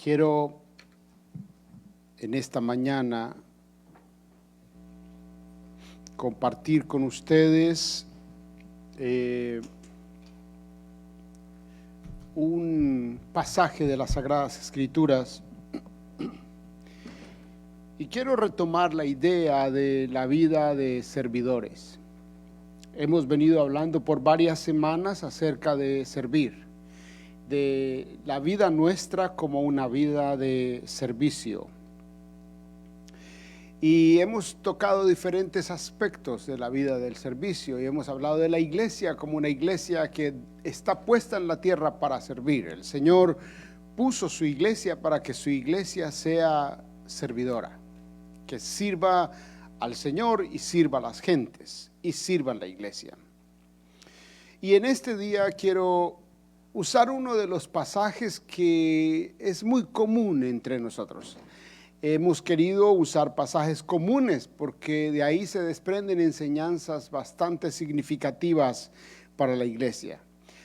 Quiero en esta mañana compartir con ustedes un pasaje de las Sagradas Escrituras y quiero retomar la idea de la vida de servidores. Hemos venido hablando por varias semanas acerca de servir, de la vida nuestra como una vida de servicio. Y hemos tocado diferentes aspectos de la vida del servicio y hemos hablado de la iglesia como una iglesia que está puesta en la tierra para servir. El Señor puso su iglesia para que su iglesia sea servidora, que sirva al Señor y sirva a las gentes y sirva en la iglesia. Y en este día quiero usar uno de los pasajes que es muy común entre nosotros. Hemos querido usar pasajes comunes porque de ahí se desprenden enseñanzas bastante significativas para la iglesia.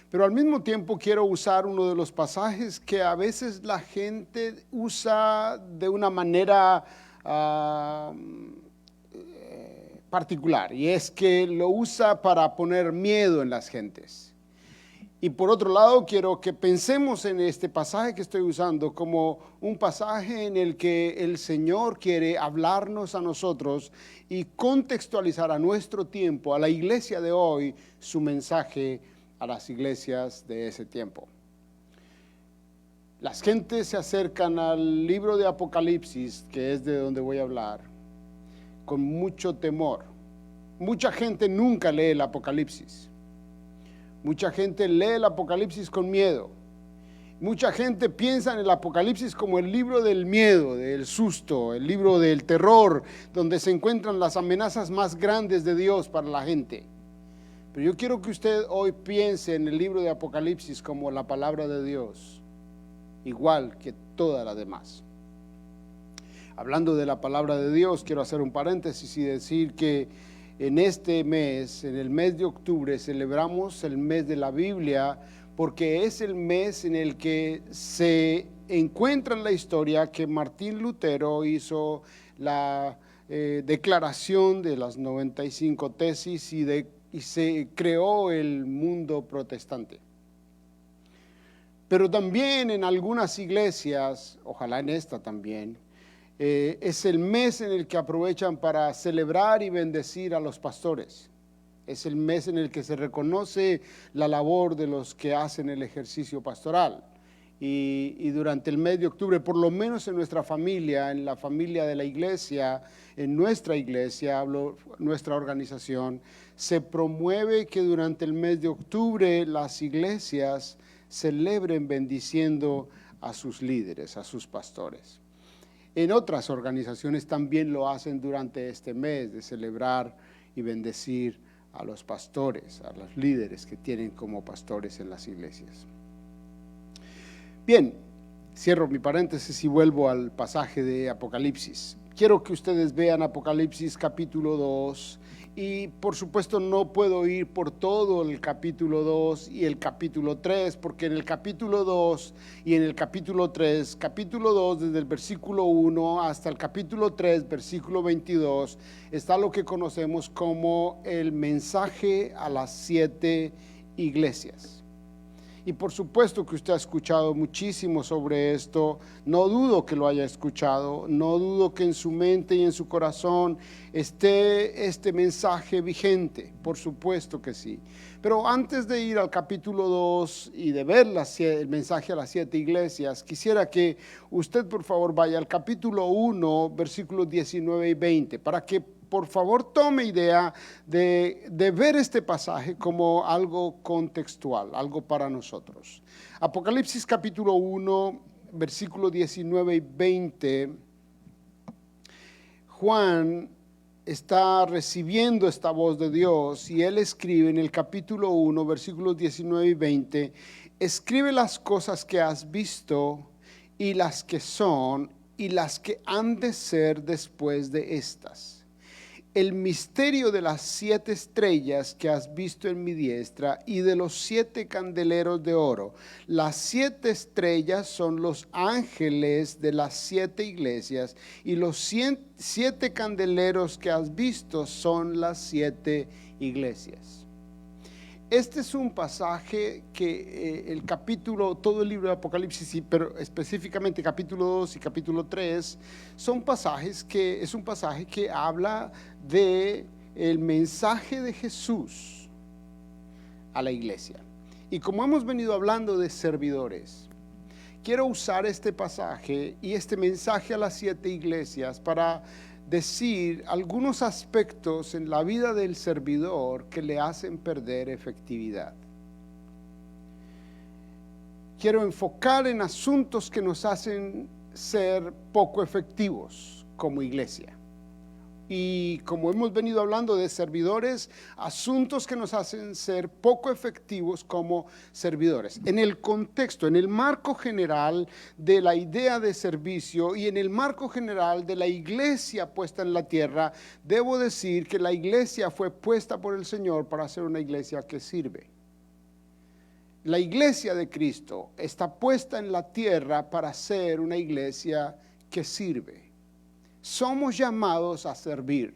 Pero al mismo tiempo quiero usar uno de los pasajes que a veces la gente usa de una manera particular, y es que lo usa para poner miedo en las gentes. Y por otro lado, quiero que pensemos en este pasaje que estoy usando como un pasaje en el que el Señor quiere hablarnos a nosotros y contextualizar a nuestro tiempo, a la iglesia de hoy, su mensaje a las iglesias de ese tiempo. Las gentes se acercan al libro de Apocalipsis, que es de donde voy a hablar, con mucho temor. Mucha gente nunca lee el Apocalipsis. Mucha gente lee el Apocalipsis con miedo. Mucha gente piensa en el Apocalipsis como el libro del miedo, del susto, el libro del terror, donde se encuentran las amenazas más grandes de Dios para la gente. Pero yo quiero que usted hoy piense en el libro de Apocalipsis como la palabra de Dios, igual que toda la demás. Hablando de la palabra de Dios, quiero hacer un paréntesis y decir que en este mes, en el mes de octubre, celebramos el mes de la Biblia porque es el mes en el que se encuentra en la historia que Martín Lutero hizo la declaración de las 95 tesis y se creó el mundo protestante. Pero también en algunas iglesias, ojalá en esta también, es el mes en el que aprovechan para celebrar y bendecir a los pastores. Es el mes en el que se reconoce la labor de los que hacen el ejercicio pastoral. Y durante el mes de octubre, por lo menos en nuestra familia, en la familia de la iglesia, en nuestra iglesia, nuestra organización, se promueve que durante el mes de octubre las iglesias celebren bendiciendo a sus líderes, a sus pastores. En otras organizaciones también lo hacen durante este mes de celebrar y bendecir a los pastores, a los líderes que tienen como pastores en las iglesias. Bien, cierro mi paréntesis y vuelvo al pasaje de Apocalipsis. Quiero que ustedes vean Apocalipsis capítulo 2 y por supuesto no puedo ir por todo el capítulo 2 y el capítulo 3 porque en el capítulo 2 y en el capítulo 3, capítulo 2 desde el versículo 1 hasta el capítulo 3, versículo 22, está lo que conocemos como el mensaje a las 7 iglesias. Y por supuesto que usted ha escuchado muchísimo sobre esto, no dudo que lo haya escuchado, no dudo que en su mente y en su corazón esté este mensaje vigente, por supuesto que sí. Pero antes de ir al capítulo 2 y de ver el mensaje a las 7 iglesias, quisiera que usted por favor vaya al capítulo 1, versículos 19 y 20, para que por favor tome idea de ver este pasaje como algo contextual, algo para nosotros. Apocalipsis capítulo 1, versículos 19 y 20, Juan está recibiendo esta voz de Dios y él escribe en el capítulo 1, versículos 19 y 20, escribe las cosas que has visto y las que son y las que han de ser después de estas. el misterio de las 7 estrellas que has visto en mi diestra y de los 7 candeleros de oro. Las 7 estrellas son los ángeles de las 7 iglesias y los 7 candeleros que has visto son las 7 iglesias. Este es un pasaje que el capítulo, todo el libro de Apocalipsis, pero específicamente capítulo 2 y capítulo 3, son pasajes que, es un pasaje que habla de el mensaje de Jesús a la iglesia. Y como hemos venido hablando de servidores, quiero usar este pasaje y este mensaje a las 7 iglesias para decir algunos aspectos en la vida del servidor que le hacen perder efectividad. Quiero enfocar en asuntos que nos hacen ser poco efectivos como iglesia. Y como hemos venido hablando de servidores, asuntos que nos hacen ser poco efectivos como servidores. En el contexto, en el marco general de la idea de servicio y en el marco general de la iglesia puesta en la tierra, debo decir que la iglesia fue puesta por el Señor para ser una iglesia que sirve. La iglesia de Cristo está puesta en la tierra para ser una iglesia que sirve. Somos llamados a servir.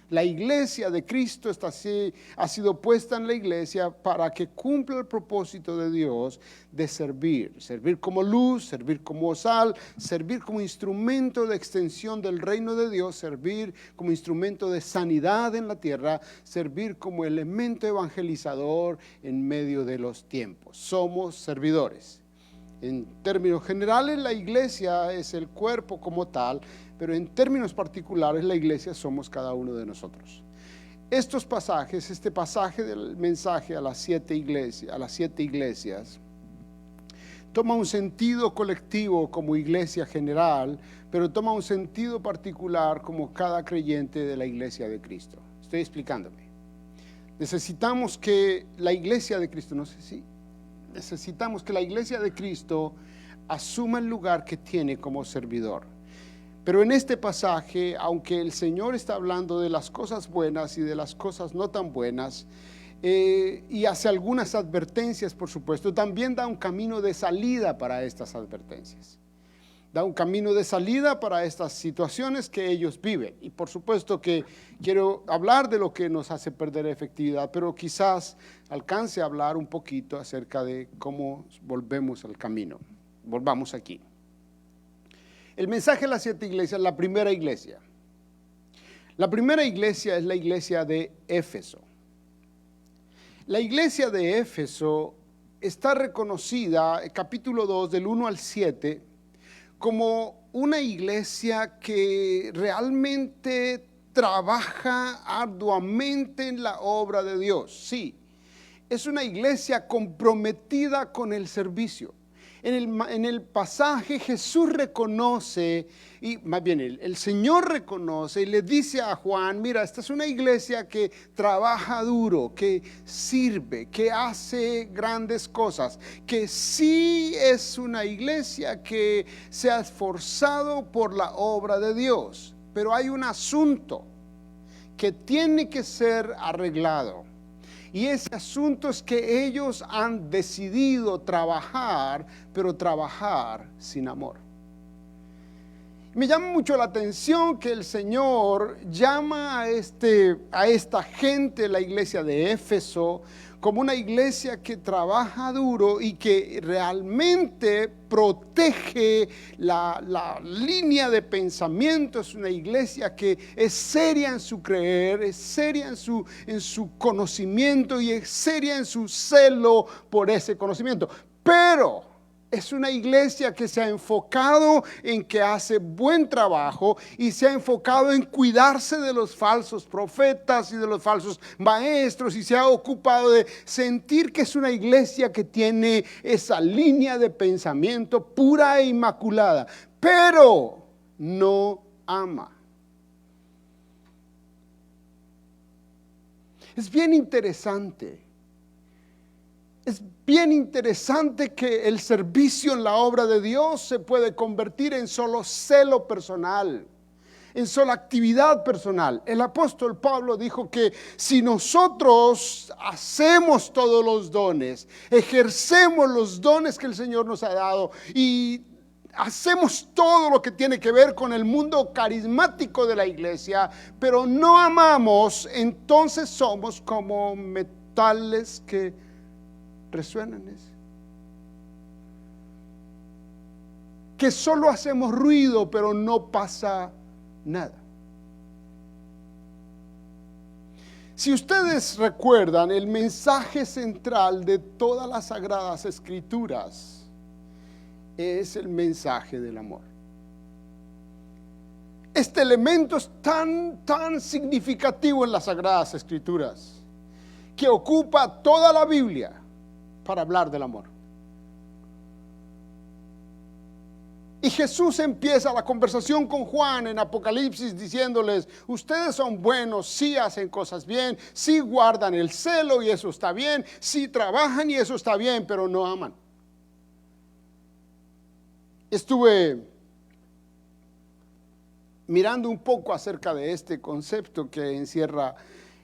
La iglesia de Cristo ha sido puesta en la iglesia para que cumpla el propósito de Dios de servir. Servir como luz, servir como sal, servir como instrumento de extensión del reino de Dios, servir como instrumento de sanidad en la tierra, servir como elemento evangelizador en medio de los tiempos. Somos servidores. En términos generales, la iglesia es el cuerpo como tal, pero en términos particulares, la iglesia somos cada uno de nosotros. Estos pasajes, este pasaje del mensaje a las 7 iglesias, toma un sentido colectivo como iglesia general, pero toma un sentido particular como cada creyente de la iglesia de Cristo. Estoy explicándome. Necesitamos que la iglesia de Cristo, necesitamos que la iglesia de Cristo asuma el lugar que tiene como servidor. Pero en este pasaje, aunque el Señor está hablando de las cosas buenas y de las cosas no tan buenas, y hace algunas advertencias, por supuesto, también da un camino de salida para estas advertencias. Da un camino de salida para estas situaciones que ellos viven. Y por supuesto que quiero hablar de lo que nos hace perder efectividad, pero quizás alcance a hablar un poquito acerca de cómo volvemos al camino. Volvamos aquí. El mensaje a las 7 iglesias, la primera iglesia. La primera iglesia es la iglesia de Éfeso. La iglesia de Éfeso está reconocida, capítulo 2, del 1 al 7, como una iglesia que realmente trabaja arduamente en la obra de Dios. Sí, es una iglesia comprometida con el servicio. En el pasaje Jesús reconoce, y más bien el Señor reconoce y le dice a Juan, mira, esta es una iglesia que trabaja duro, que sirve, que hace grandes cosas, que sí es una iglesia que se ha esforzado por la obra de Dios. Pero hay un asunto que tiene que ser arreglado. Y ese asunto es que ellos han decidido trabajar, pero trabajar sin amor. Me llama mucho la atención que el Señor llama a esta gente, la iglesia de Éfeso, como una iglesia que trabaja duro y que realmente protege la línea de pensamiento. Es una iglesia que es seria en su creer, es seria en su conocimiento y es seria en su celo por ese conocimiento. Pero es una iglesia que se ha enfocado en que hace buen trabajo y se ha enfocado en cuidarse de los falsos profetas y de los falsos maestros y se ha ocupado de sentir que es una iglesia que tiene esa línea de pensamiento pura e inmaculada, pero no ama. Es bien interesante. Es bien interesante que el servicio en la obra de Dios se puede convertir en solo celo personal. en sola actividad personal. El apóstol Pablo dijo que si nosotros hacemos todos los dones, ejercemos los dones que el Señor nos ha dado y hacemos todo lo que tiene que ver con el mundo carismático de la iglesia, pero no amamos, entonces somos como metales que resuenan. Que solo hacemos ruido, pero no pasa nada. Si ustedes recuerdan, el mensaje central de todas las Sagradas Escrituras es el mensaje del amor. Este elemento es tan significativo en las Sagradas Escrituras que ocupa toda la Biblia para hablar del amor. Y Jesús empieza la conversación con Juan en Apocalipsis diciéndoles: ustedes son buenos, sí hacen cosas bien, sí guardan el celo y eso está bien, sí trabajan y eso está bien, pero no aman. Estuve mirando un poco acerca de este concepto que encierra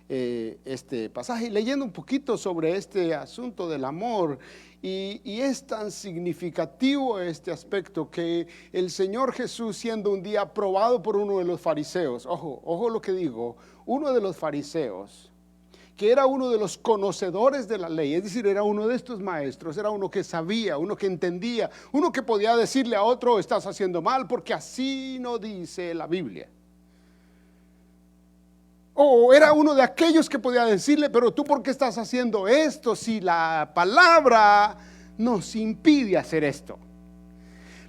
este pasaje y leyendo un poquito sobre este asunto del amor. Y es tan significativo este aspecto que el Señor Jesús, siendo un día probado por uno de los fariseos, ojo lo que digo, uno de los fariseos, que era uno de los conocedores de la ley, es decir, era uno de estos maestros, era uno que sabía, uno que entendía, uno que podía decirle a otro: estás haciendo mal porque así no dice la Biblia. O era uno de aquellos que podía decirle: pero tú, ¿por qué estás haciendo esto si la palabra nos impide hacer esto?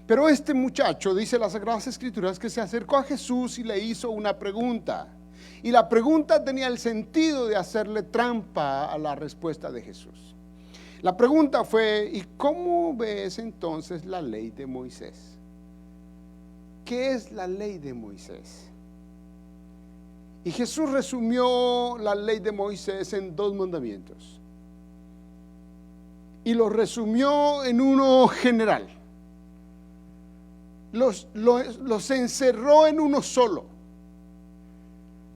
Pero este muchacho, dice las Sagradas Escrituras, que se acercó a Jesús y le hizo una pregunta. Y la pregunta tenía el sentido de hacerle trampa a la respuesta de Jesús. La pregunta fue: ¿y cómo ves entonces la ley de Moisés? ¿Qué es la ley de Moisés? Y Jesús resumió la ley de Moisés en 2 mandamientos. Y los resumió en uno general. Los encerró en uno solo.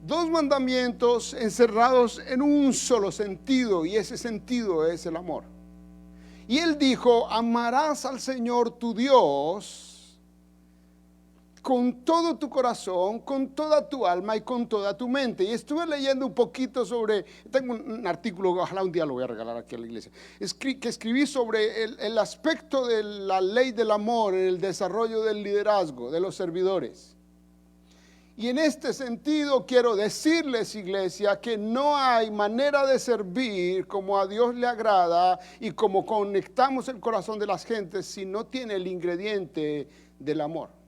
2 mandamientos encerrados en un solo sentido, y ese sentido es el amor. Y él dijo: amarás al Señor tu Dios con todo tu corazón, con toda tu alma y con toda tu mente. Y estuve leyendo un poquito sobre, tengo un artículo, ojalá un día lo voy a regalar aquí a la iglesia, que escribí sobre el aspecto de la ley del amor en el desarrollo del liderazgo de los servidores. Y en este sentido quiero decirles, iglesia, que no hay manera de servir como a Dios le agrada y como conectamos el corazón de las gentes si no tiene el ingrediente del amor.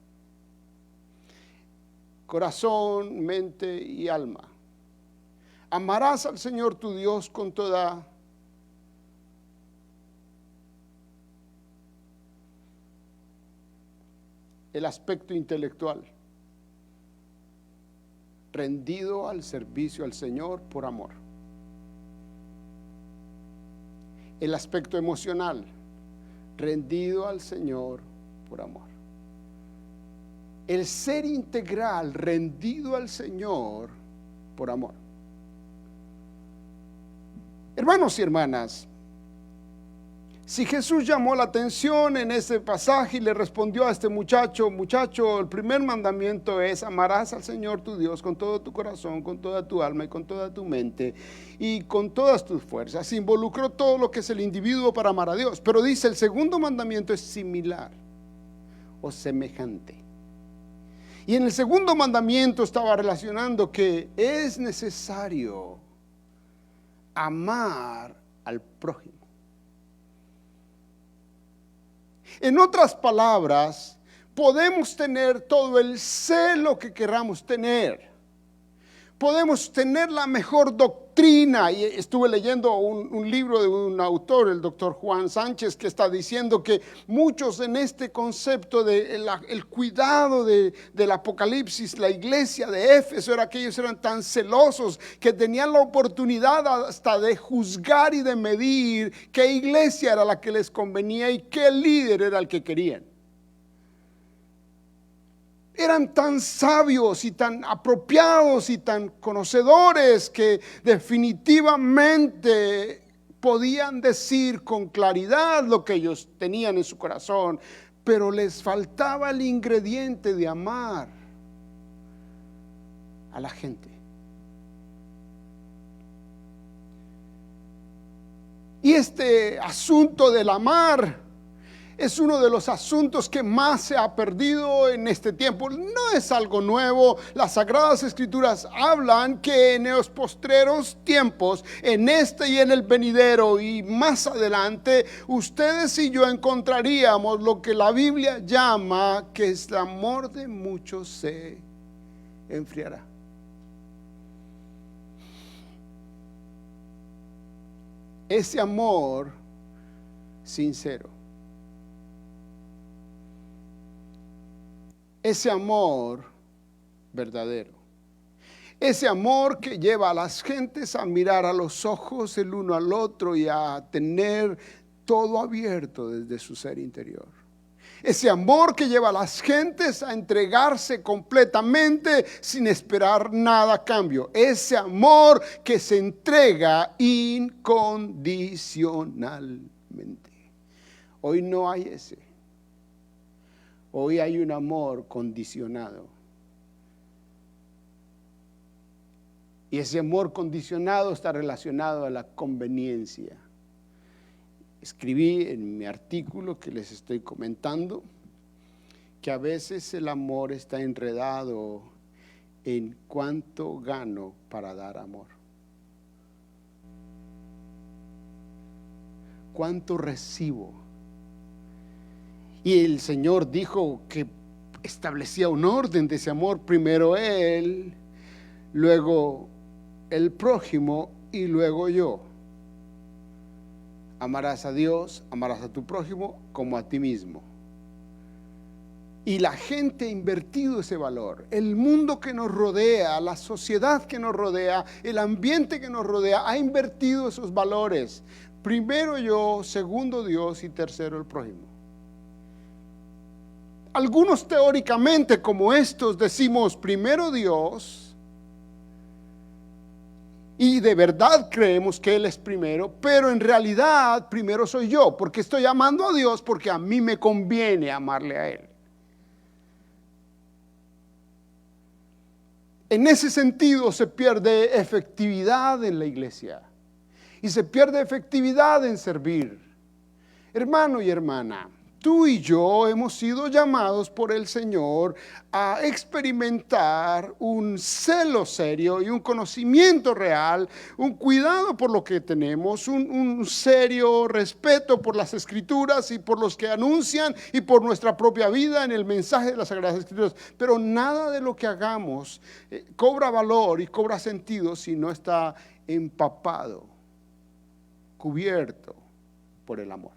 Corazón, mente y alma. Amarás al Señor tu Dios con toda el aspecto intelectual, rendido al servicio al Señor por amor. El aspecto emocional, rendido al Señor por amor. El ser integral, rendido al Señor por amor. Hermanos y hermanas, si Jesús llamó la atención en ese pasaje y le respondió a este muchacho: el primer mandamiento es: amarás al Señor tu Dios con todo tu corazón, con toda tu alma y con toda tu mente y con todas tus fuerzas. Involucró todo lo que es el individuo para amar a Dios. Pero dice: el segundo mandamiento es similar o semejante. Y en el segundo mandamiento estaba relacionando que es necesario amar al prójimo. En otras palabras, podemos tener todo el celo que queramos tener. Podemos tener la mejor doctrina. Y estuve leyendo un libro de un autor, el doctor Juan Sánchez, que está diciendo que muchos en este concepto de el cuidado del Apocalipsis, la iglesia de Éfeso, era que ellos eran tan celosos que tenían la oportunidad hasta de juzgar y de medir qué iglesia era la que les convenía y qué líder era el que querían. eran tan sabios y tan apropiados y tan conocedores que definitivamente podían decir con claridad lo que ellos tenían en su corazón, pero les faltaba el ingrediente de amar a la gente. Y este asunto del amar es uno de los asuntos que más se ha perdido en este tiempo. No es algo nuevo. Las Sagradas Escrituras hablan que en los postreros tiempos, en este y en el venidero y más adelante, ustedes y yo encontraríamos lo que la Biblia llama que el amor de muchos se enfriará. Ese amor sincero, ese amor verdadero, ese amor que lleva a las gentes a mirar a los ojos el uno al otro y a tener todo abierto desde su ser interior. Ese amor que lleva a las gentes a entregarse completamente sin esperar nada a cambio. Ese amor que se entrega incondicionalmente. Hoy no hay ese. Hoy hay un amor condicionado. Y ese amor condicionado está relacionado a la conveniencia. Escribí en mi artículo que les estoy comentando que a veces el amor está enredado en cuánto gano para dar amor. ¿Cuánto recibo? Y el Señor dijo que establecía un orden de ese amor. Primero Él, luego el prójimo y luego yo. Amarás a Dios, amarás a tu prójimo como a ti mismo. Y la gente ha invertido ese valor. El mundo que nos rodea, la sociedad que nos rodea, el ambiente que nos rodea, ha invertido esos valores. Primero yo, segundo Dios y tercero el prójimo. Algunos teóricamente como estos decimos primero Dios, y de verdad creemos que Él es primero, pero en realidad primero soy yo, porque estoy amando a Dios porque a mí me conviene amarle a Él. En ese sentido se pierde efectividad en la iglesia y se pierde efectividad en servir. Hermano y hermana, tú y yo hemos sido llamados por el Señor a experimentar un celo serio y un conocimiento real, un cuidado por lo que tenemos, un serio respeto por las Escrituras y por los que anuncian y por nuestra propia vida en el mensaje de las Sagradas Escrituras. Pero nada de lo que hagamos cobra valor y cobra sentido si no está empapado, cubierto por el amor.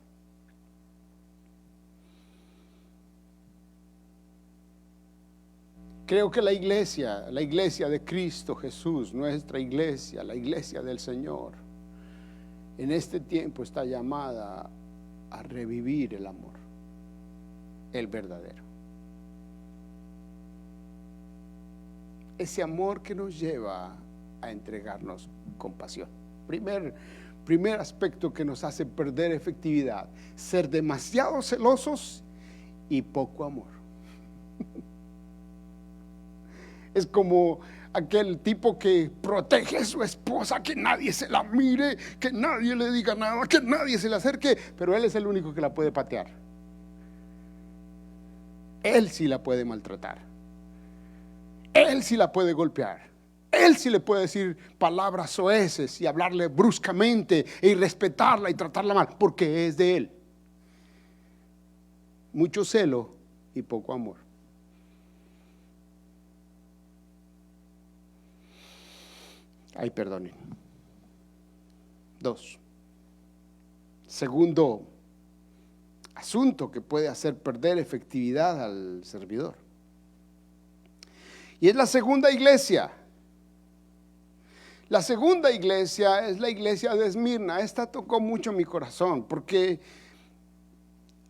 Creo que la iglesia de Cristo Jesús, nuestra iglesia, la iglesia del Señor, en este tiempo está llamada a revivir el amor, el verdadero. Ese amor que nos lleva a entregarnos con pasión. Primer aspecto que nos hace perder efectividad, ser demasiado celosos y poco amor. Es como aquel tipo que protege a su esposa, que nadie se la mire, que nadie le diga nada, que nadie se le acerque, pero él es el único que la puede patear. Él sí la puede maltratar. Él sí la puede golpear. Él sí le puede decir palabras soeces y hablarle bruscamente e irrespetarla y tratarla mal, porque es de él. Mucho celo y poco amor. Ay, perdonen. 2. Segundo asunto que puede hacer perder efectividad al servidor. Y es la segunda iglesia. La segunda iglesia es la iglesia de Esmirna. Esta tocó mucho mi corazón porque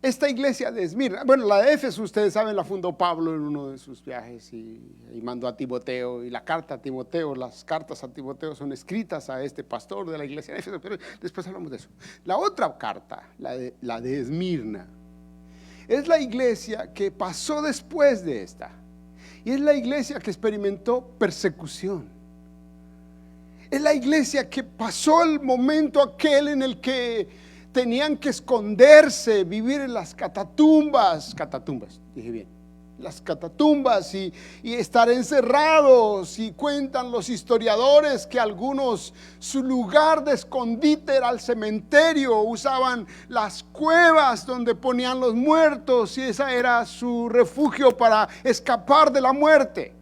Esta iglesia de Esmirna, bueno, la de Éfeso, ustedes saben, la fundó Pablo en uno de sus viajes y mandó a Timoteo. Y la carta a Timoteo, las cartas a Timoteo son escritas a este pastor de la iglesia de Éfeso, pero después hablamos de eso. La otra carta, la de Esmirna, es la iglesia que pasó después de esta. Y es la iglesia que experimentó persecución. Es la iglesia que pasó el momento aquel en el que tenían que esconderse, vivir en las catatumbas, dije bien, las catatumbas y estar encerrados. Y cuentan los historiadores que algunos, su lugar de escondite era el cementerio, usaban las cuevas donde ponían los muertos y esa era su refugio para escapar de la muerte.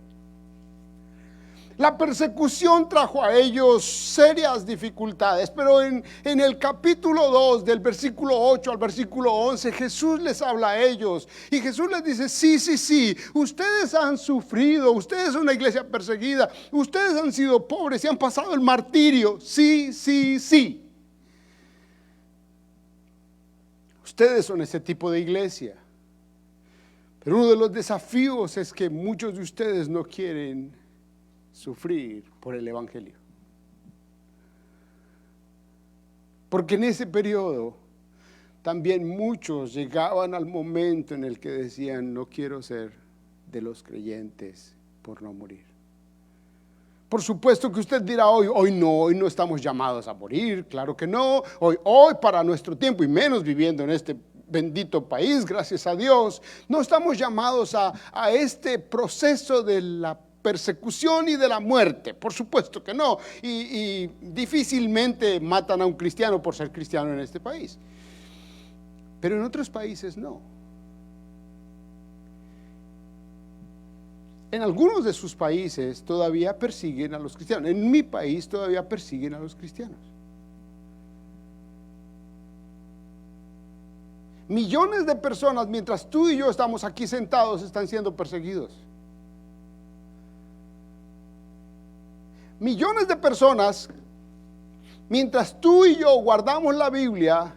La persecución trajo a ellos serias dificultades, pero en el capítulo 2, del versículo 8 al versículo 11, Jesús les habla a ellos. Y Jesús les dice, sí, ustedes han sufrido, ustedes son una iglesia perseguida, ustedes han sido pobres y han pasado el martirio, sí. Ustedes son ese tipo de iglesia. Pero uno de los desafíos es que muchos de ustedes no quieren sufrir por el evangelio, porque en ese periodo también muchos llegaban al momento en el que decían, no quiero ser de los creyentes por no morir. Por supuesto que usted dirá hoy no estamos llamados a morir, claro que no, hoy para nuestro tiempo y menos viviendo en este bendito país, gracias a Dios, no estamos llamados a este proceso de la persecución y de la muerte, por supuesto que no, y difícilmente matan a un cristiano por ser cristiano en este país, pero en otros países no. En algunos de sus países todavía persiguen a los cristianos, en mi país todavía persiguen a los cristianos. Millones de personas, mientras tú y yo estamos aquí sentados, están siendo perseguidos. Millones de personas, mientras tú y yo guardamos la Biblia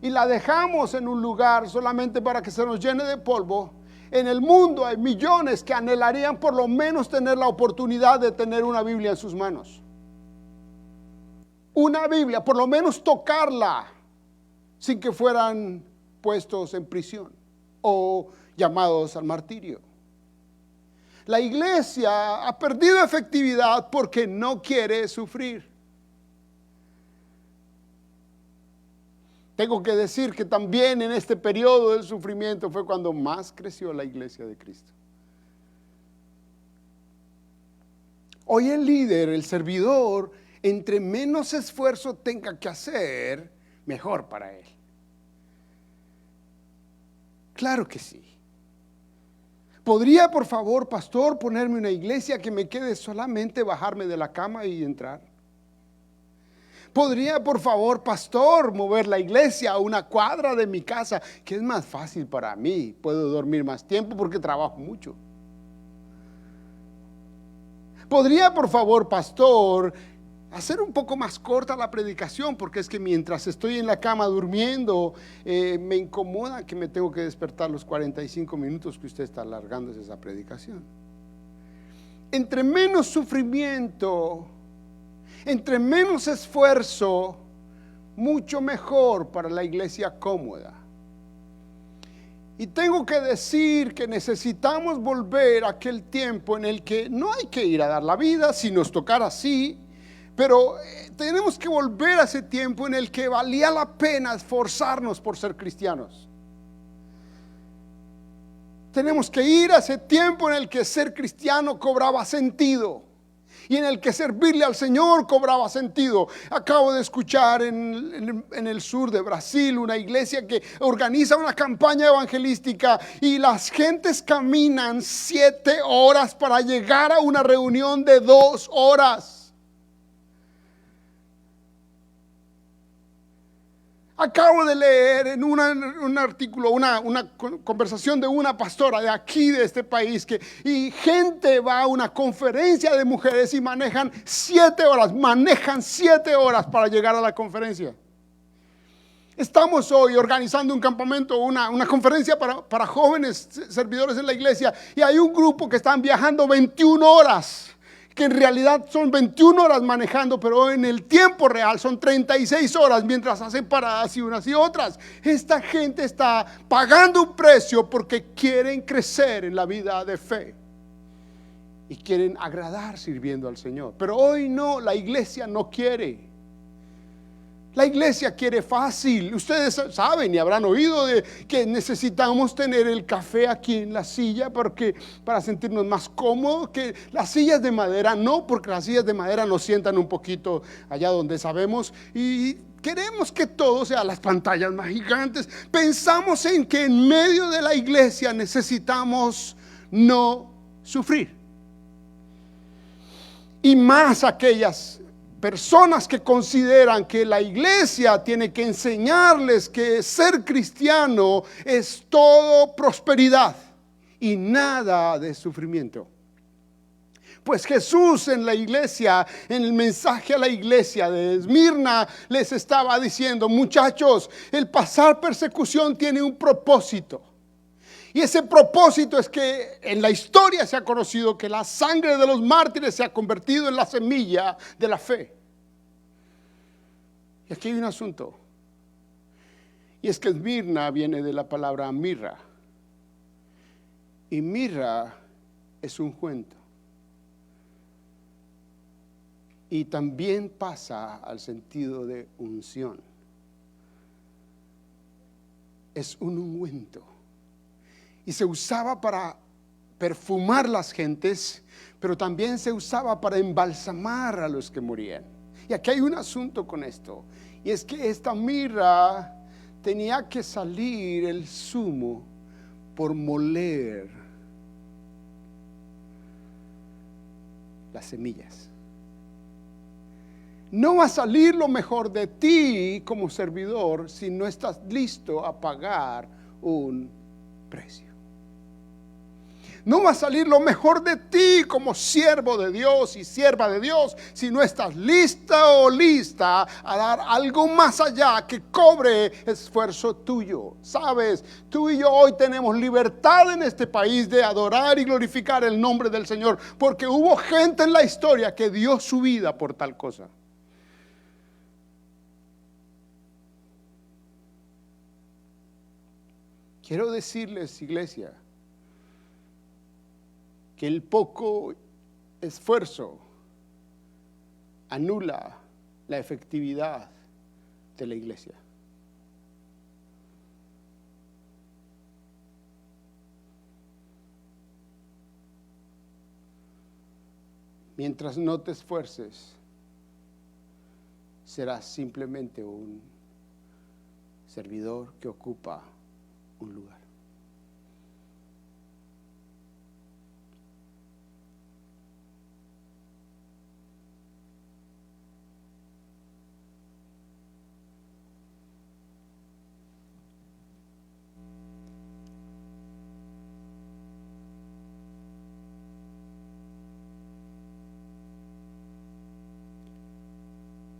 y la dejamos en un lugar solamente para que se nos llene de polvo, en el mundo hay millones que anhelarían por lo menos tener la oportunidad de tener una Biblia en sus manos. Una Biblia, por lo menos tocarla sin que fueran puestos en prisión o llamados al martirio. La iglesia ha perdido efectividad porque no quiere sufrir. Tengo que decir que también en este periodo del sufrimiento fue cuando más creció la iglesia de Cristo. Hoy el líder, el servidor, entre menos esfuerzo tenga que hacer, mejor para él. Claro que sí. ¿Podría, por favor, pastor, ponerme una iglesia que me quede solamente bajarme de la cama y entrar? ¿Podría, por favor, pastor, mover la iglesia a una cuadra de mi casa, que es más fácil para mí? Puedo dormir más tiempo porque trabajo mucho. ¿Podría, por favor, pastor, hacer un poco más corta la predicación? Porque es que mientras estoy en la cama durmiendo, me incomoda que me tengo que despertar los 45 minutos que usted está alargando esa predicación. Entre menos sufrimiento, entre menos esfuerzo, mucho mejor para la iglesia cómoda. Y tengo que decir que necesitamos volver a aquel tiempo en el que no hay que ir a dar la vida, si nos tocara así, pero tenemos que volver a ese tiempo en el que valía la pena esforzarnos por ser cristianos. Tenemos que ir a ese tiempo en el que ser cristiano cobraba sentido y en el que servirle al Señor cobraba sentido. Acabo de escuchar en el sur de Brasil una iglesia que organiza una campaña evangelística y las gentes caminan 7 horas para llegar a una reunión de 2 horas. Acabo de leer en un artículo, una conversación de una pastora de aquí, de este país, y gente va a una conferencia de mujeres y manejan 7 horas para llegar a la conferencia. Estamos hoy organizando un campamento, una conferencia para jóvenes servidores en la iglesia, y hay un grupo que están viajando 21 horas, que en realidad son 21 horas manejando, pero en el tiempo real son 36 horas mientras hacen paradas y unas y otras. Esta gente está pagando un precio porque quieren crecer en la vida de fe y quieren agradar sirviendo al Señor. Pero hoy no, la iglesia no quiere. La iglesia quiere fácil. Ustedes saben y habrán oído de que necesitamos tener el café aquí en la silla para sentirnos más cómodos, que las sillas de madera no, porque las sillas de madera nos sientan un poquito allá donde sabemos, y queremos que todo sea las pantallas más gigantes. Pensamos en que en medio de la iglesia necesitamos no sufrir. Y más aquellas personas que consideran que la iglesia tiene que enseñarles que ser cristiano es todo prosperidad y nada de sufrimiento. Pues Jesús en la iglesia, en el mensaje a la iglesia de Esmirna, les estaba diciendo: muchachos, el pasar persecución tiene un propósito. Y ese propósito es que en la historia se ha conocido que la sangre de los mártires se ha convertido en la semilla de la fe. Y aquí hay un asunto. Y es que Esmirna viene de la palabra mirra. Y mirra es ungüento. Y también pasa al sentido de unción. Es un ungüento. Y se usaba para perfumar las gentes, pero también se usaba para embalsamar a los que morían. Y aquí hay un asunto con esto, y es que esta mirra tenía que salir el zumo por moler las semillas. No va a salir lo mejor de ti como servidor si no estás listo a pagar un precio. No va a salir lo mejor de ti como siervo de Dios y sierva de Dios si no estás lista o lista a dar algo más allá que cobre esfuerzo tuyo. Sabes, tú y yo hoy tenemos libertad en este país de adorar y glorificar el nombre del Señor, porque hubo gente en la historia que dio su vida por tal cosa. Quiero decirles, iglesia, que el poco esfuerzo anula la efectividad de la iglesia. Mientras no te esfuerces, serás simplemente un servidor que ocupa un lugar.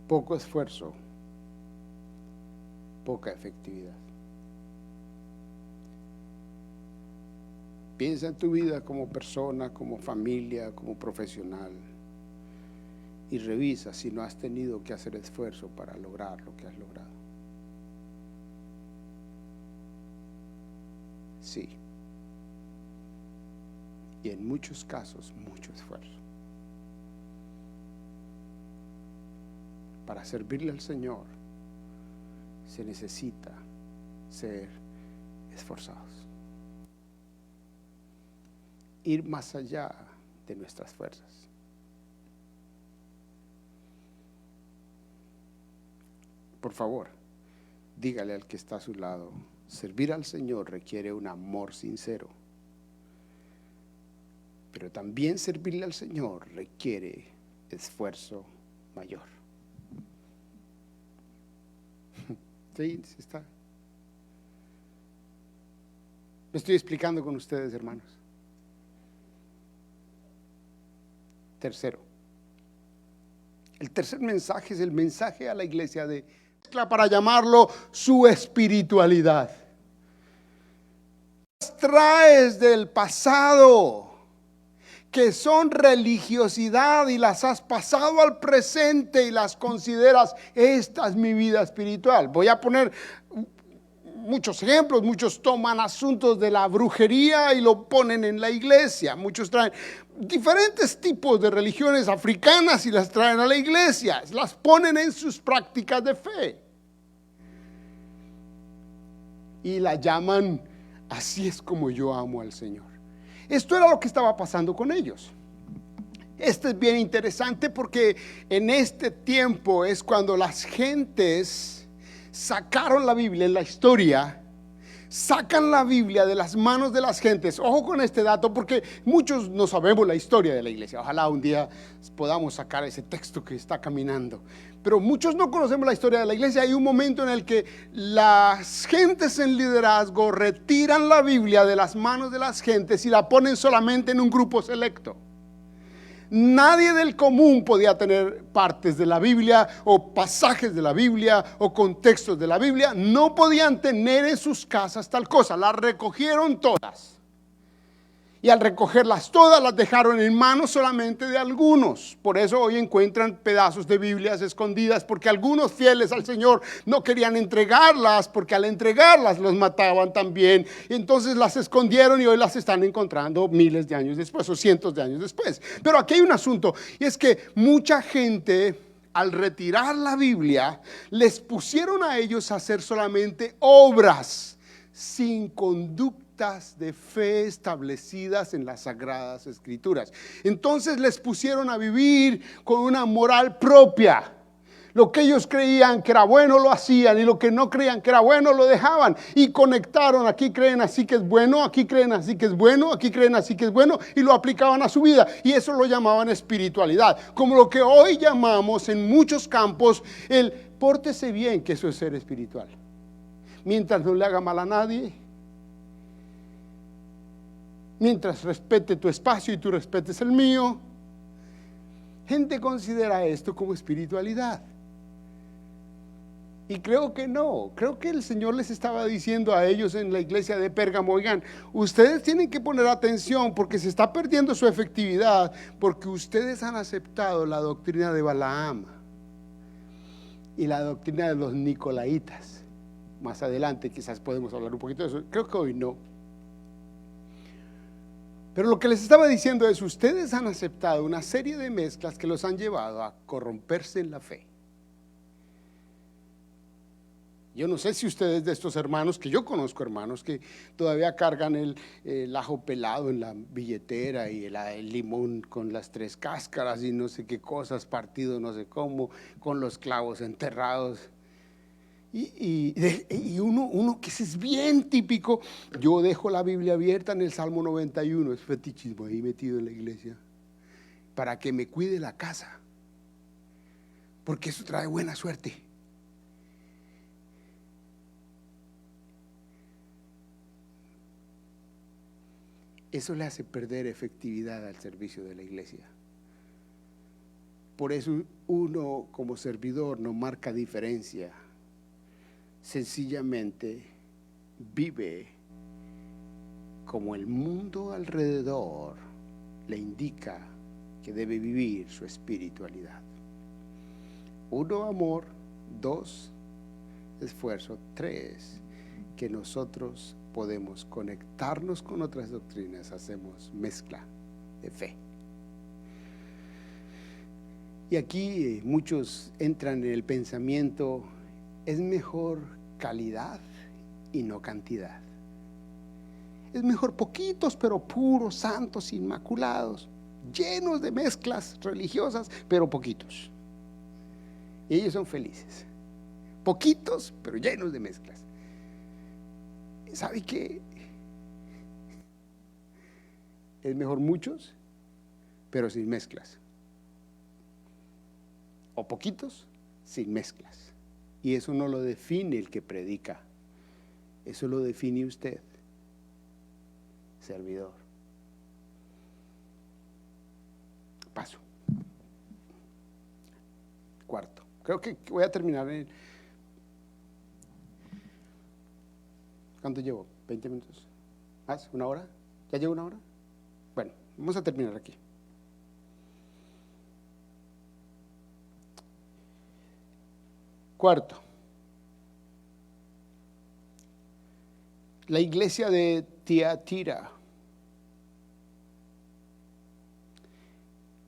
Poco esfuerzo, poca efectividad. Piensa en tu vida como persona, como familia, como profesional, y revisa si no has tenido que hacer esfuerzo para lograr lo que has logrado. Sí. Y en muchos casos, mucho esfuerzo. Para servirle al Señor se necesita ser esforzados. Ir más allá de nuestras fuerzas. Por favor, dígale al que está a su lado: servir al Señor requiere un amor sincero, pero también servirle al Señor requiere esfuerzo mayor. Sí, está. Me estoy explicando con ustedes, hermanos. Tercero, el tercer mensaje es el mensaje a la iglesia de para llamarlo su espiritualidad. Traes del pasado que son religiosidad y las has pasado al presente y las consideras, esta es mi vida espiritual. Voy a poner muchos ejemplos. Muchos toman asuntos de la brujería y lo ponen en la iglesia. Muchos traen diferentes tipos de religiones africanas y las traen a la iglesia, las ponen en sus prácticas de fe y la llaman, así es como yo amo al Señor. Esto era lo que estaba pasando con ellos. Esto es bien interesante porque en este tiempo es cuando las gentes sacaron la Biblia en la historia. Sacan la Biblia de las manos de las gentes. Ojo con este dato porque muchos no sabemos la historia de la iglesia. Ojalá un día podamos sacar ese texto que está caminando. Pero muchos no conocemos la historia de la iglesia. Hay un momento en el que las gentes en liderazgo retiran la Biblia de las manos de las gentes y la ponen solamente en un grupo selecto. Nadie del común podía tener partes de la Biblia o pasajes de la Biblia o contextos de la Biblia. No podían tener en sus casas tal cosa. Las recogieron todas. Y al recogerlas todas las dejaron en manos solamente de algunos. Por eso hoy encuentran pedazos de Biblias escondidas, porque algunos fieles al Señor no querían entregarlas, porque al entregarlas los mataban también. Y entonces las escondieron y hoy las están encontrando miles de años después o cientos de años después. Pero aquí hay un asunto, y es que mucha gente, al retirar la Biblia, les pusieron a ellos a hacer solamente obras sin conducta de fe establecidas en las Sagradas Escrituras. Entonces les pusieron a vivir con una moral propia. Lo que ellos creían que era bueno lo hacían, y lo que no creían que era bueno lo dejaban, y conectaron: aquí creen así que es bueno, aquí creen así que es bueno, aquí creen así que es bueno, y lo aplicaban a su vida, y eso lo llamaban espiritualidad, como lo que hoy llamamos en muchos campos el pórtese bien, que eso es ser espiritual, mientras no le haga mal a nadie, mientras respete tu espacio y tú respetes el mío. Gente considera esto como espiritualidad, y creo que no. Creo que el Señor les estaba diciendo a ellos en la iglesia de Pérgamo: oigan, ustedes tienen que poner atención porque se está perdiendo su efectividad, porque ustedes han aceptado la doctrina de Balaam y la doctrina de los Nicolaitas. Más adelante quizás podemos hablar un poquito de eso. Creo que hoy no. Pero lo que les estaba diciendo es: ustedes han aceptado una serie de mezclas que los han llevado a corromperse en la fe. Yo no sé si ustedes, de estos hermanos, que yo conozco hermanos que todavía cargan el ajo pelado en la billetera y el limón con las 3 cáscaras y no sé qué cosas, partido no sé cómo, con los clavos enterrados. Y uno que es bien típico. Yo dejo la Biblia abierta en el Salmo 91, es fetichismo ahí metido en la iglesia, para que me cuide la casa, porque eso trae buena suerte. Eso le hace perder efectividad al servicio de la iglesia. Por eso uno como servidor no marca diferencia. Sencillamente vive como el mundo alrededor le indica que debe vivir su espiritualidad. 1, amor. 2, esfuerzo. 3, que nosotros podemos conectarnos con otras doctrinas, hacemos mezcla de fe. Y aquí muchos entran en el pensamiento: es mejor calidad y no cantidad. Es mejor poquitos pero puros, santos, inmaculados, llenos de mezclas religiosas, pero poquitos. Y ellos son felices. Poquitos pero llenos de mezclas. ¿Sabe qué? Es mejor muchos pero sin mezclas, o poquitos sin mezclas. Y eso no lo define el que predica, eso lo define usted, servidor. Paso. 4. Creo que voy a terminar ¿Cuánto llevo? ¿20 minutos? ¿Más? ¿Una hora? ¿Ya llevo una hora? Bueno, vamos a terminar aquí. Cuarto, la iglesia de Tiatira.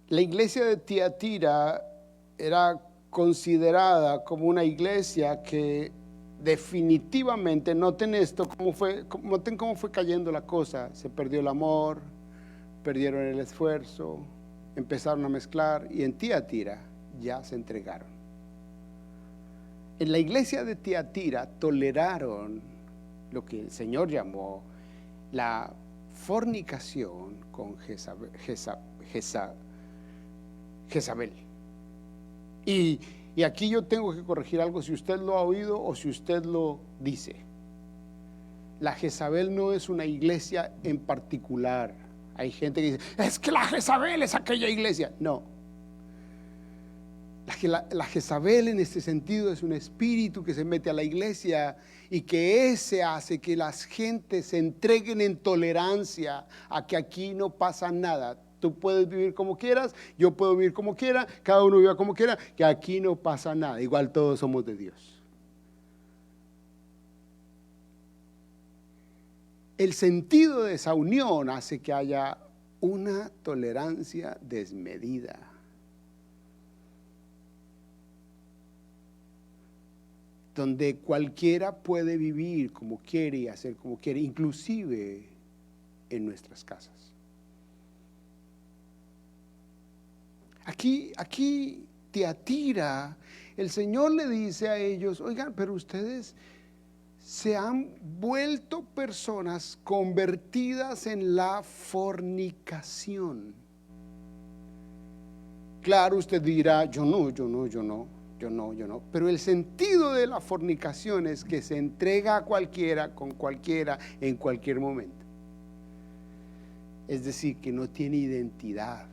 La iglesia de Tiatira era considerada como una iglesia que definitivamente, noten esto, noten cómo fue cayendo la cosa. Se perdió el amor, perdieron el esfuerzo, empezaron a mezclar y en Tiatira ya se entregaron. En la iglesia de Tiatira toleraron lo que el Señor llamó la fornicación con Jezabel. Y aquí yo tengo que corregir algo, si usted lo ha oído o si usted lo dice. La Jezabel no es una iglesia en particular. Hay gente que dice, es que la Jezabel es aquella iglesia. No. La Jezabel en este sentido es un espíritu que se mete a la iglesia y que ese hace que las gentes se entreguen en tolerancia a que aquí no pasa nada. Tú puedes vivir como quieras, yo puedo vivir como quiera, cada uno viva como quiera, que aquí no pasa nada, igual todos somos de Dios. El sentido de esa unión hace que haya una tolerancia desmedida. Donde cualquiera puede vivir como quiere y hacer como quiere, inclusive en nuestras casas. Aquí Tiatira, el Señor le dice a ellos, oigan, pero ustedes se han vuelto personas convertidas en la fornicación. Claro, usted dirá, yo no. Pero el sentido de la fornicación es que se entrega a cualquiera, con cualquiera, en cualquier momento. Es decir, que no tiene identidad.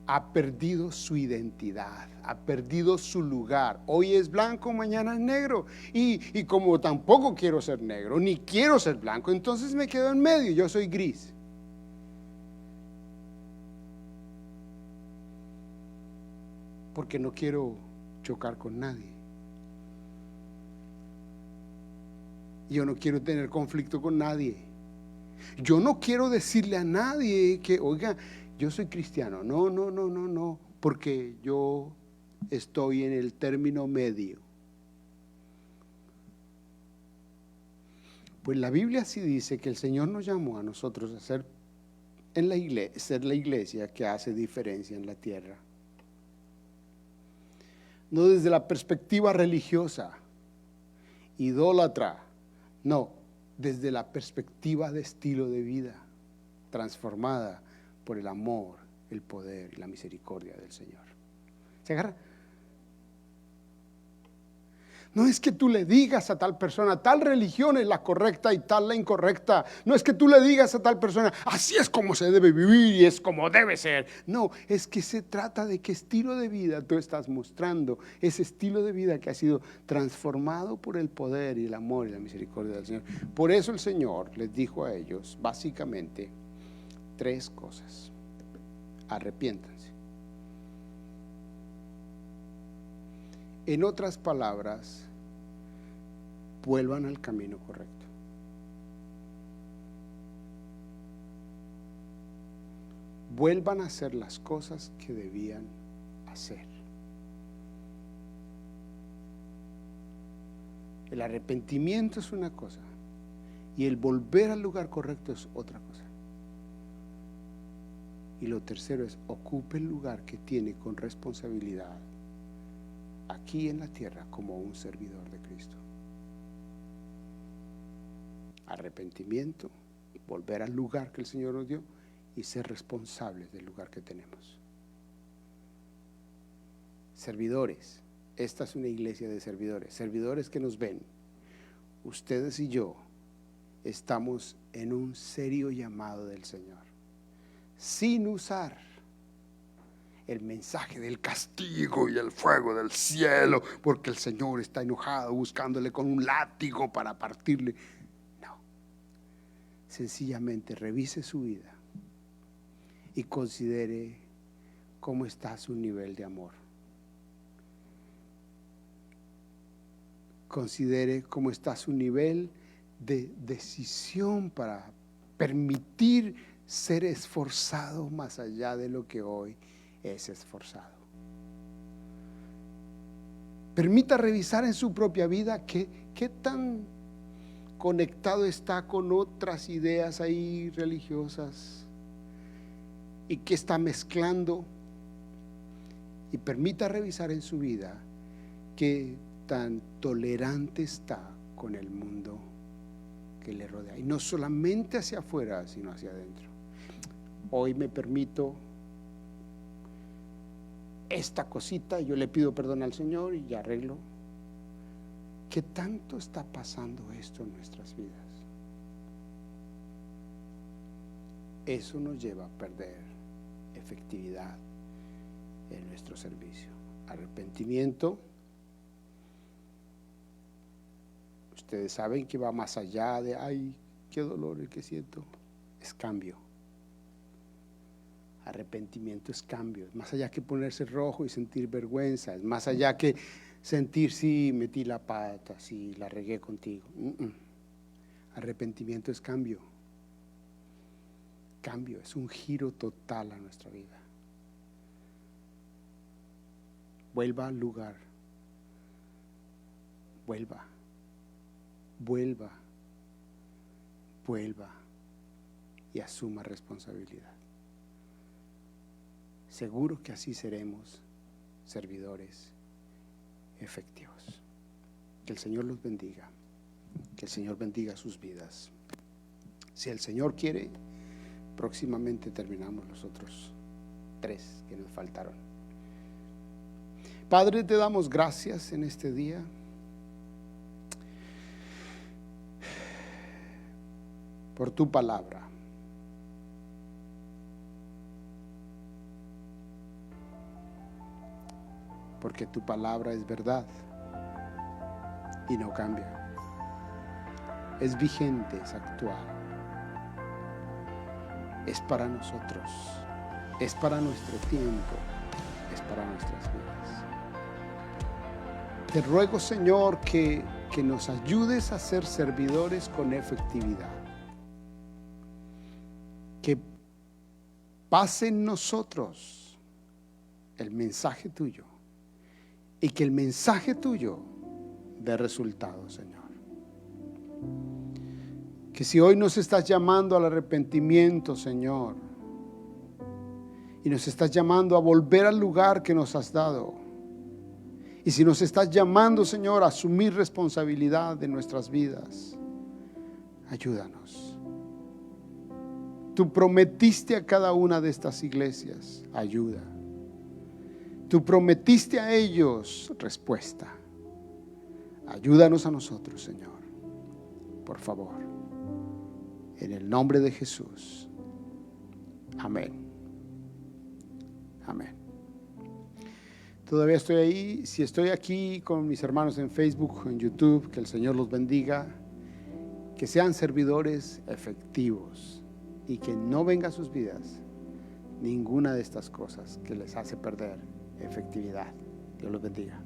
Ha perdido su identidad, ha perdido su lugar. Hoy es blanco, mañana es negro. Y como tampoco quiero ser negro, ni quiero ser blanco, entonces me quedo en medio, yo soy gris. Porque no quiero chocar con nadie. Yo no quiero tener conflicto con nadie. Yo no quiero decirle a nadie que, oiga, yo soy cristiano. No, porque yo estoy en el término medio. Pues la Biblia sí dice que el Señor nos llamó a nosotros a ser la iglesia que hace diferencia en la tierra. No desde la perspectiva religiosa, idólatra, no, desde la perspectiva de estilo de vida, transformada por el amor, el poder y la misericordia del Señor. ¿Se agarra? No es que tú le digas a tal persona, tal religión es la correcta y tal la incorrecta. No es que tú le digas a tal persona, así es como se debe vivir y es como debe ser. No, es que se trata de qué estilo de vida tú estás mostrando. Ese estilo de vida que ha sido transformado por el poder y el amor y la misericordia del Señor. Por eso el Señor les dijo a ellos, básicamente, 3 cosas. Arrepiéntanse. En otras palabras, vuelvan al camino correcto. Vuelvan a hacer las cosas que debían hacer. El arrepentimiento es una cosa y el volver al lugar correcto es otra cosa. Y lo tercero es, ocupe el lugar que tiene con responsabilidad aquí en la tierra como un servidor de Cristo. Arrepentimiento, volver al lugar que el Señor nos dio y ser responsables del lugar que tenemos. Servidores, esta es una iglesia de servidores, servidores que nos ven. Ustedes y yo estamos en un serio llamado del Señor, sin usar el mensaje del castigo y el fuego del cielo, porque el Señor está enojado buscándole con un látigo para partirle. No, sencillamente revise su vida y considere cómo está su nivel de amor. Considere cómo está su nivel de decisión para permitir ser esforzado más allá de lo que hoy es esforzado. Permita revisar en su propia vida qué tan conectado está con otras ideas ahí religiosas y qué está mezclando, y permita revisar en su vida qué tan tolerante está con el mundo que le rodea, y no solamente hacia afuera sino hacia adentro. Hoy me permito esta cosita, yo le pido perdón al Señor y ya arreglo. ¿Qué tanto está pasando esto en nuestras vidas? Eso nos lleva a perder efectividad en nuestro servicio. Arrepentimiento, ustedes saben que va más allá de ay, qué dolor el que siento. Es cambio. Arrepentimiento es cambio, es más allá que ponerse rojo y sentir vergüenza, es más allá que sentir sí, metí la pata, sí, la regué contigo. Arrepentimiento es cambio. Cambio, es un giro total a nuestra vida. Vuelva al lugar, vuelva y asuma responsabilidad. Seguro que así seremos servidores efectivos. Que el Señor los bendiga, que el Señor bendiga sus vidas. Si el Señor quiere, próximamente terminamos los otros 3 que nos faltaron. Padre, te damos gracias en este día. Por tu palabra. Porque tu palabra es verdad y no cambia. Es vigente, es actual. Es para nosotros, es para nuestro tiempo, es para nuestras vidas. Te ruego, Señor, que nos ayudes a ser servidores con efectividad. Que pase en nosotros el mensaje tuyo y que el mensaje tuyo dé resultado, Señor. Que si hoy nos estás llamando al arrepentimiento, Señor, y nos estás llamando a volver al lugar que nos has dado, y si nos estás llamando, Señor, a asumir responsabilidad de nuestras vidas, ayúdanos. Tú prometiste a cada una de estas iglesias ayuda. Tú prometiste a ellos respuesta. Ayúdanos a nosotros, Señor, por favor. En el nombre de Jesús. Amén. Amén. Todavía estoy ahí. Si estoy aquí con mis hermanos en Facebook, en YouTube, que el Señor los bendiga. Que sean servidores efectivos y que no venga a sus vidas ninguna de estas cosas que les hace perder efectividad. Dios los bendiga.